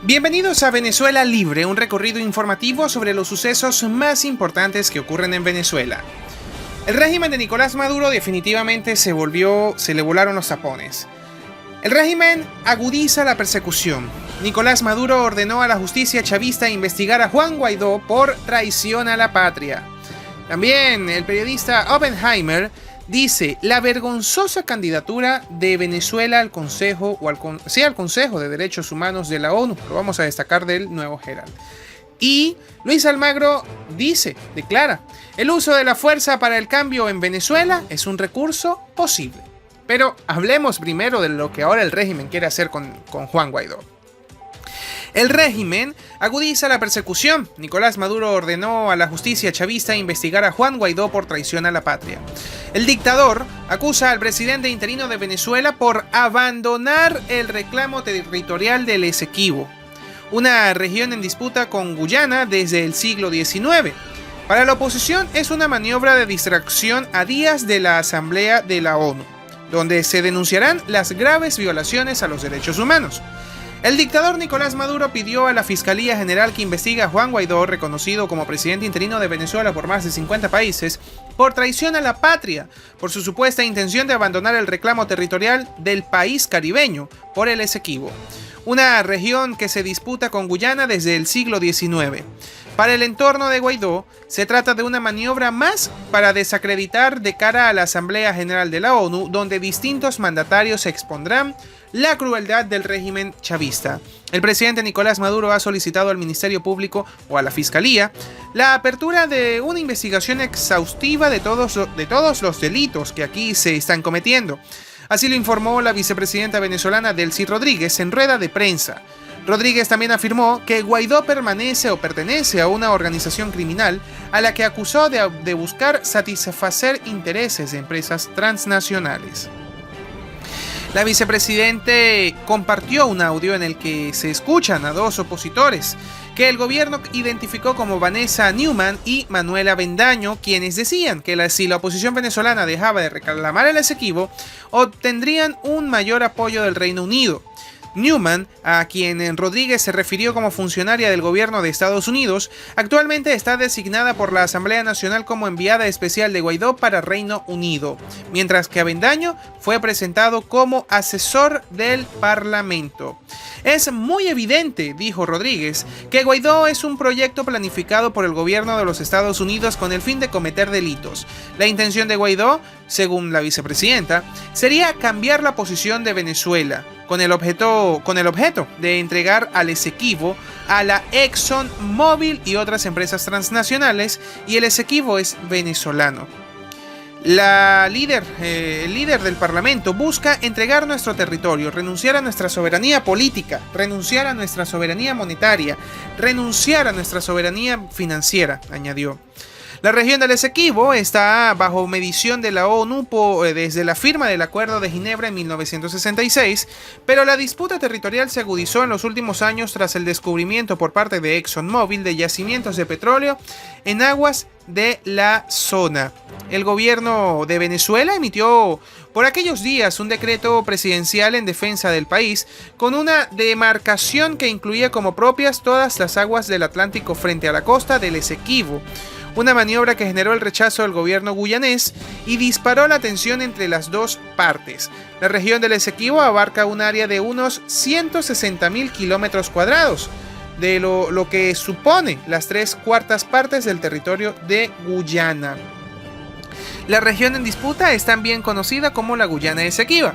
Bienvenidos a Venezuela Libre, un recorrido informativo sobre los sucesos más importantes que ocurren en Venezuela. El régimen de Nicolás Maduro definitivamente se le volaron los tapones. El régimen agudiza la persecución. Nicolás Maduro ordenó a la justicia chavista investigar a Juan Guaidó por traición a la patria. También el periodista Oppenheimer dice la vergonzosa candidatura de Venezuela al Consejo al Consejo de Derechos Humanos de la ONU. Lo vamos a destacar del nuevo Herald. Y Luis Almagro declara, el uso de la fuerza para el cambio en Venezuela es un recurso posible. Pero hablemos primero de lo que ahora el régimen quiere hacer con Juan Guaidó. El régimen agudiza la persecución. Nicolás Maduro ordenó a la justicia chavista investigar a Juan Guaidó por traición a la patria. El dictador acusa al presidente interino de Venezuela por abandonar el reclamo territorial del Esequibo, una región en disputa con Guyana desde el siglo XIX. Para la oposición es una maniobra de distracción a días de la Asamblea de la ONU, donde se denunciarán las graves violaciones a los derechos humanos. El dictador Nicolás Maduro pidió a la Fiscalía General que investigue a Juan Guaidó, reconocido como presidente interino de Venezuela por más de 50 países, por traición a la patria, por su supuesta intención de abandonar el reclamo territorial del país caribeño por el Esequibo, una región que se disputa con Guyana desde el siglo XIX. Para el entorno de Guaidó, se trata de una maniobra más para desacreditar de cara a la Asamblea General de la ONU, donde distintos mandatarios expondrán la crueldad del régimen chavista. El presidente Nicolás Maduro ha solicitado al Ministerio Público o a la Fiscalía la apertura de una investigación exhaustiva de todos los delitos que aquí se están cometiendo. Así lo informó la vicepresidenta venezolana Delcy Rodríguez en rueda de prensa. Rodríguez también afirmó que Guaidó pertenece a una organización criminal a la que acusó de buscar satisfacer intereses de empresas transnacionales. La vicepresidente compartió un audio en el que se escuchan a dos opositores que el gobierno identificó como Vanessa Newman y Manuela Avendaño, quienes decían que si la oposición venezolana dejaba de reclamar el Esequibo, obtendrían un mayor apoyo del Reino Unido. Newman, a quien Rodríguez se refirió como funcionaria del gobierno de Estados Unidos, actualmente está designada por la Asamblea Nacional como enviada especial de Guaidó para Reino Unido, mientras que Avendaño fue presentado como asesor del Parlamento. Es muy evidente, dijo Rodríguez, que Guaidó es un proyecto planificado por el gobierno de los Estados Unidos con el fin de cometer delitos. La intención de Guaidó, según la vicepresidenta, sería cambiar la posición de Venezuela, con el objeto de entregar al Esequibo a la ExxonMobil y otras empresas transnacionales, y el Esequibo es venezolano. El líder del Parlamento busca entregar nuestro territorio, renunciar a nuestra soberanía política, renunciar a nuestra soberanía monetaria, renunciar a nuestra soberanía financiera, añadió. La región del Esequibo está bajo medición de la ONU desde la firma del Acuerdo de Ginebra en 1966, pero la disputa territorial se agudizó en los últimos años tras el descubrimiento por parte de ExxonMobil de yacimientos de petróleo en aguas de la zona. El gobierno de Venezuela emitió por aquellos días un decreto presidencial en defensa del país, con una demarcación que incluía como propias todas las aguas del Atlántico frente a la costa del Esequibo. Una maniobra que generó el rechazo del gobierno guyanés y disparó la tensión entre las dos partes. La región del Esequibo abarca un área de unos 160.000 kilómetros cuadrados, de lo que supone las 3/4 partes del territorio de Guyana. La región en disputa es también conocida como la Guyana Esequiba.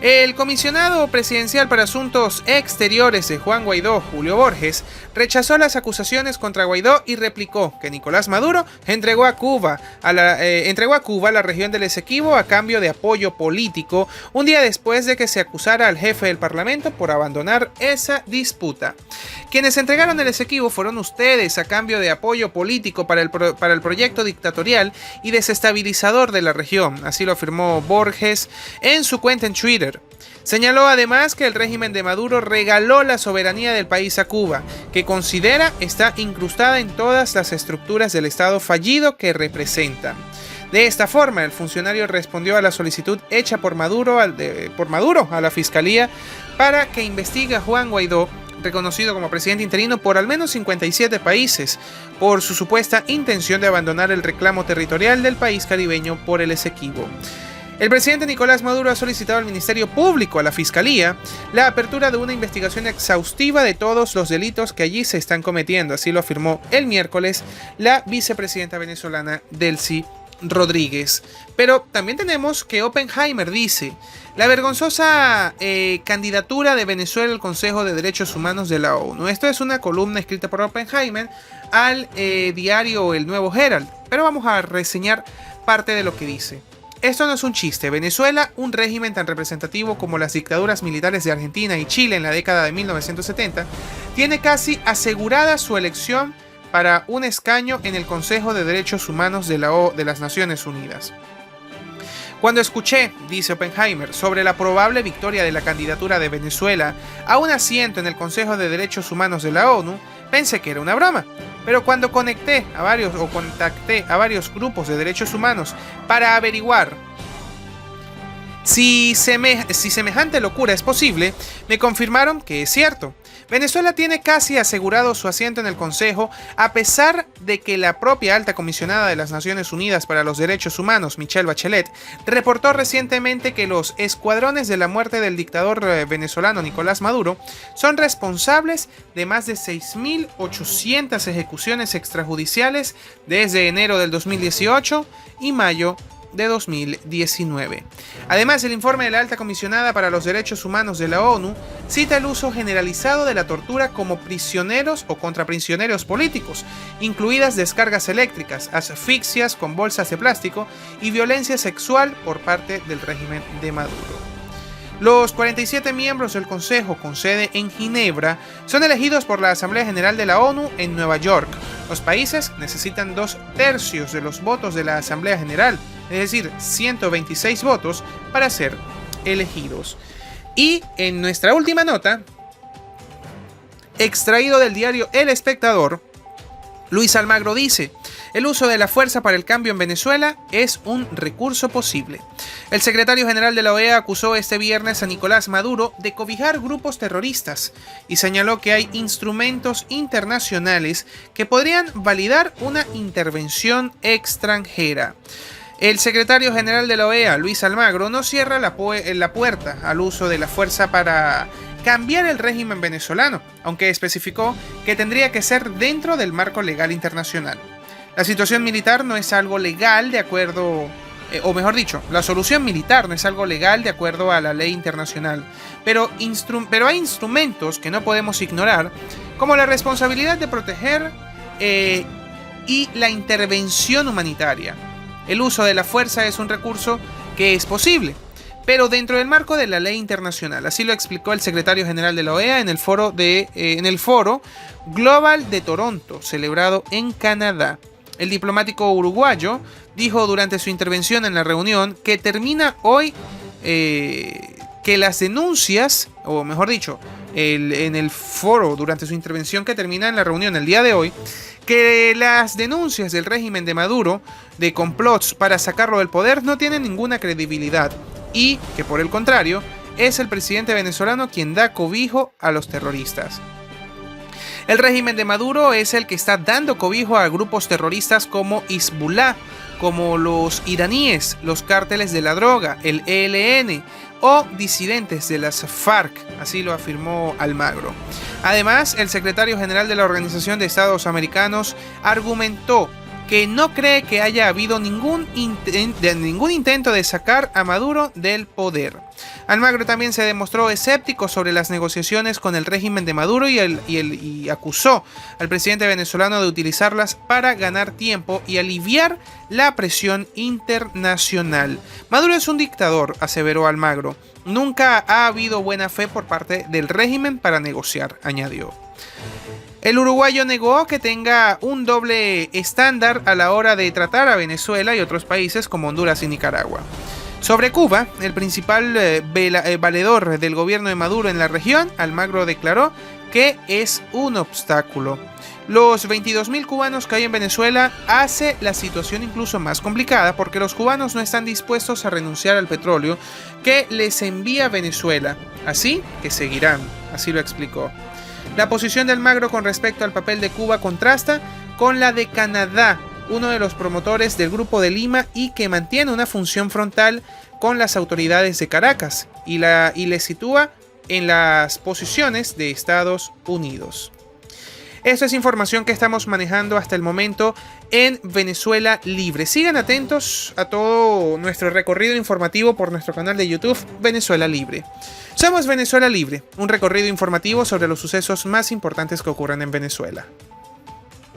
El comisionado presidencial para Asuntos Exteriores de Juan Guaidó, Julio Borges, rechazó las acusaciones contra Guaidó y replicó que Nicolás Maduro entregó a Cuba la región del Esequibo a cambio de apoyo político, un día después de que se acusara al jefe del Parlamento por abandonar esa disputa. Quienes entregaron el Esequibo fueron ustedes a cambio de apoyo político para el proyecto dictatorial y desestabilizador de la región, así lo afirmó Borges en su cuenta en Twitter. Señaló además que el régimen de Maduro regaló la soberanía del país a Cuba, que considera está incrustada en todas las estructuras del Estado fallido que representa. De esta forma, el funcionario respondió a la solicitud hecha por Maduro a la Fiscalía para que investigue a Juan Guaidó reconocido como presidente interino por al menos 57 países por su supuesta intención de abandonar el reclamo territorial del país caribeño por el Esequibo. El presidente Nicolás Maduro ha solicitado al Ministerio Público, a la Fiscalía, la apertura de una investigación exhaustiva de todos los delitos que allí se están cometiendo. Así lo afirmó el miércoles la vicepresidenta venezolana Delcy Rodríguez. Pero también tenemos que Oppenheimer dice: la vergonzosa candidatura de Venezuela al Consejo de Derechos Humanos de la ONU. Esto es una columna escrita por Oppenheimer al diario El Nuevo Herald, pero vamos a reseñar parte de lo que dice. Esto no es un chiste. Venezuela, un régimen tan representativo como las dictaduras militares de Argentina y Chile en la década de 1970, tiene casi asegurada su elección para un escaño en el Consejo de Derechos Humanos de las Naciones Unidas. Cuando escuché, dice Oppenheimer, sobre la probable victoria de la candidatura de Venezuela a un asiento en el Consejo de Derechos Humanos de la ONU, pensé que era una broma. Pero cuando contacté a varios grupos de derechos humanos para averiguar si semejante locura es posible, me confirmaron que es cierto. Venezuela tiene casi asegurado su asiento en el Consejo, a pesar de que la propia alta comisionada de las Naciones Unidas para los Derechos Humanos, Michelle Bachelet, reportó recientemente que los escuadrones de la muerte del dictador venezolano Nicolás Maduro son responsables de más de 6.800 ejecuciones extrajudiciales desde enero del 2018 y mayo de 2019. Además, el informe de la alta comisionada para los derechos humanos de la ONU cita el uso generalizado de la tortura como prisioneros o contra prisioneros políticos, incluidas descargas eléctricas, asfixias con bolsas de plástico y violencia sexual por parte del régimen de Maduro. Los 47 miembros del Consejo con sede en Ginebra son elegidos por la Asamblea General de la ONU en Nueva York. Los países necesitan 2/3 de los votos de la Asamblea General, es decir, 126 votos para ser elegidos. Y en nuestra última nota, extraído del diario El Espectador, Luis Almagro dice: el uso de la fuerza para el cambio en Venezuela es un recurso posible. El secretario general de la OEA acusó este viernes a Nicolás Maduro de cobijar grupos terroristas y señaló que hay instrumentos internacionales que podrían validar una intervención extranjera. El secretario general de la OEA, Luis Almagro, no cierra la puerta al uso de la fuerza para cambiar el régimen venezolano, aunque especificó que tendría que ser dentro del marco legal internacional. La situación militar no es algo legal de acuerdo, o mejor dicho, la solución militar no es algo legal de acuerdo a la ley internacional, pero hay instrumentos que no podemos ignorar, como la responsabilidad de proteger y la intervención humanitaria. El uso de la fuerza es un recurso que es posible, pero dentro del marco de la ley internacional. Así lo explicó el secretario general de la OEA en el foro Global de Toronto, celebrado en Canadá. El diplomático uruguayo dijo durante su intervención en la reunión que termina hoy que las denuncias, o mejor dicho, en el foro durante su intervención que termina en la reunión el día de hoy, que las denuncias del régimen de Maduro de complots para sacarlo del poder no tienen ninguna credibilidad y que por el contrario es el presidente venezolano quien da cobijo a los terroristas. El régimen de Maduro es el que está dando cobijo a grupos terroristas como Hezbollah, como los iraníes, los cárteles de la droga, el ELN o disidentes de las FARC, así lo afirmó Almagro. Además, el secretario general de la Organización de Estados Americanos argumentó que no cree que haya habido ningún intento de sacar a Maduro del poder. Almagro también se demostró escéptico sobre las negociaciones con el régimen de Maduro y acusó al presidente venezolano de utilizarlas para ganar tiempo y aliviar la presión internacional. Maduro es un dictador, aseveró Almagro. Nunca ha habido buena fe por parte del régimen para negociar, añadió. El uruguayo negó que tenga un doble estándar a la hora de tratar a Venezuela y otros países como Honduras y Nicaragua. Sobre Cuba, el principal valedor del gobierno de Maduro en la región, Almagro declaró que es un obstáculo. Los 22.000 cubanos que hay en Venezuela hace la situación incluso más complicada porque los cubanos no están dispuestos a renunciar al petróleo que les envía Venezuela, así que seguirán, así lo explicó. La posición de Almagro con respecto al papel de Cuba contrasta con la de Canadá, uno de los promotores del Grupo de Lima y que mantiene una función frontal con las autoridades de Caracas y le sitúa en las posiciones de Estados Unidos. Esta es información que estamos manejando hasta el momento en Venezuela Libre. Sigan atentos a todo nuestro recorrido informativo por nuestro canal de YouTube Venezuela Libre. Somos Venezuela Libre, un recorrido informativo sobre los sucesos más importantes que ocurren en Venezuela.